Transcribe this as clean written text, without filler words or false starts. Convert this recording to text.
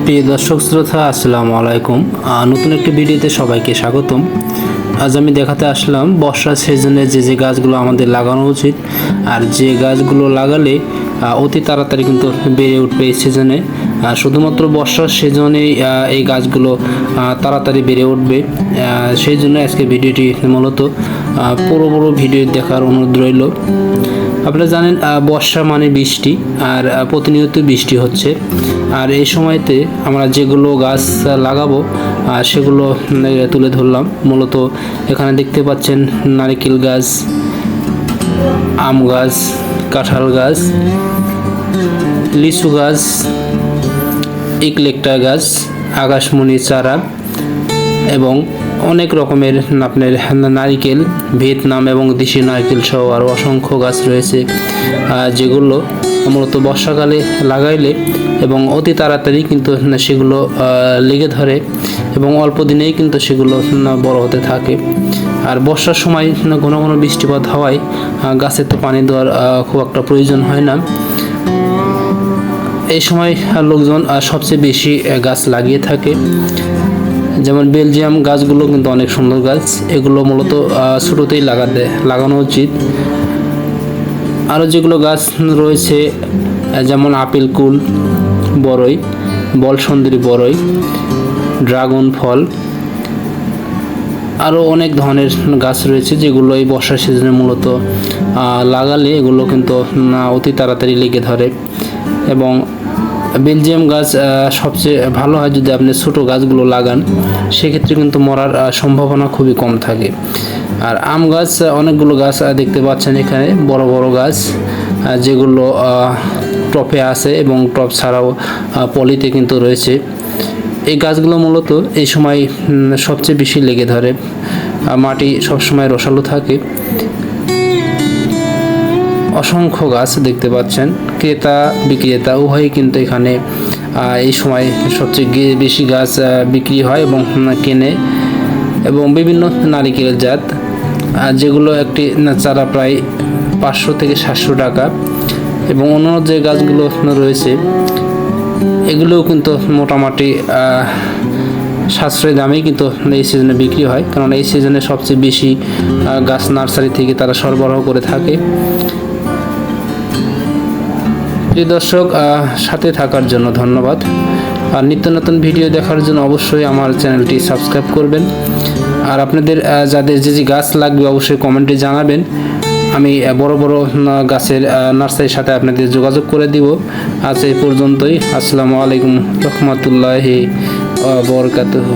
প্রিয় দর্শক শ্রোতা আসসালামু আলাইকুম। নতুন একটি ভিডিওতে সবাইকে স্বাগতম। আজ আমি দেখাতে আসলাম বর্ষার সিজনে যে গাছগুলো আমাদের লাগানো উচিত আর যে গাছগুলো লাগালে অতি তাড়াতাড়ি কিন্তু বেড়ে উঠবে এই সিজনে। শুধুমাত্র বর্ষার সিজনে এই গাছগুলো তাড়াতাড়ি বেড়ে উঠবে, সেই জন্য আজকে ভিডিওটি মূলত পুরো ভিডিও দেখার অনুরোধ রইল। আপনারা জানেন বর্ষা মানে বৃষ্টি, আর প্রতিনিয়ত বৃষ্টি হচ্ছে। আর এই সময়তে আমরা যেগুলো গাছ লাগাবো সেগুলো তুলে ধরলাম। মূলত এখানে দেখতে পাচ্ছেন নারকেল গাছ, আম গাছ, কাঁঠাল গাছ, লিচু গাছ, ইকলেকটা গাছ, আকাশমণি চারা এবং অনেক রকমের আপনার নারকেল, ভিয়েতনাম এবং দেশি নারকেল সহ আরও অসংখ্য গাছ রয়েছে, যেগুলো মূলত বর্ষাকালে লাগাইলে এবং অতি তাড়াতাড়ি কিন্তু সেগুলো লেগে ধরে এবং অল্প দিনেই কিন্তু সেগুলো বড় হতে থাকে। আর বর্ষার সময় ঘন ঘন বৃষ্টিপাত হওয়ায় গাছে তো পানি দেওয়ার খুব একটা প্রয়োজন হয় না। এই সময় লোকজন সবচেয়ে বেশি গাছ লাগিয়ে থাকে। যেমন বেলজিয়াম গাছগুলো কিন্তু অনেক সুন্দর গাছ, এগুলো মূলত ছোটোতেই লাগানো উচিত। আরও যেগুলো গাছ রয়েছে যেমন আপেল কুল, বড়ই, বলসুন্দরী বড়ই, ড্রাগন ফল, আরও অনেক ধরনের গাছ রয়েছে যেগুলো এই বর্ষার সিজনে মূলত লাগালে এগুলো কিন্তু অতি তাড়াতাড়ি লেগে ধরে। এবং বেলজিয়াম গাছ সবচেয়ে ভালো হয় যদি আপনি ছোটো গাছগুলো লাগান, সেক্ষেত্রে কিন্তু মরার সম্ভাবনা খুবই কম থাকে। আর আম গাছ অনেকগুলো গাছ দেখতে পাচ্ছেন এখানে, বড় বড় গাছ যেগুলো টপে আছে এবং টপ ছাড়াও পলিতে কিন্তু রয়েছে। এই গাছগুলো মূলত এই সময় সবচেয়ে বেশি লেগে ধরে, মাটি সবসময় রসালো থাকে। অসংখ্য গাছ দেখতে পাচ্ছেন, ক্রেতা বিক্রেতা উভয়ই কিন্তু এখানে এই সময় সবচেয়ে বেশি গাছ বিক্রি হয় এবং কেনে। এবং বিভিন্ন নারিকেলের জাত যেগুলো একটি চারা প্রায় 500 থেকে 700 টাকা, এবং অন্য যে গাছগুলো রয়েছে এগুলোও কিন্তু মোটামুটি সাশ্রয়ী দামেই কিন্তু এই সিজনে বিক্রি হয়, কারণ এই সিজনে সবচেয়ে বেশি গাছ নার্সারি থেকে তারা সরবরাহ করে থাকে। প্রিয় দর্শক, সাথে থাকার জন্য ধন্যবাদ। আর নিত্য নতুন ভিডিও দেখার জন্য অবশ্যই আমার চ্যানেলটি সাবস্ক্রাইব করবেন। আর আপনাদের যাদের যে গাছ লাগবে অবশ্যই কমেন্টে জানাবেন, আমি বড় গাছের নার্সারির সাথে আপনাদের যোগাযোগ করে দিব। আজ এই পর্যন্তই। আসসালামু আলাইকুম রহমতুল্লাহি ওয়া বারাকাতুহু।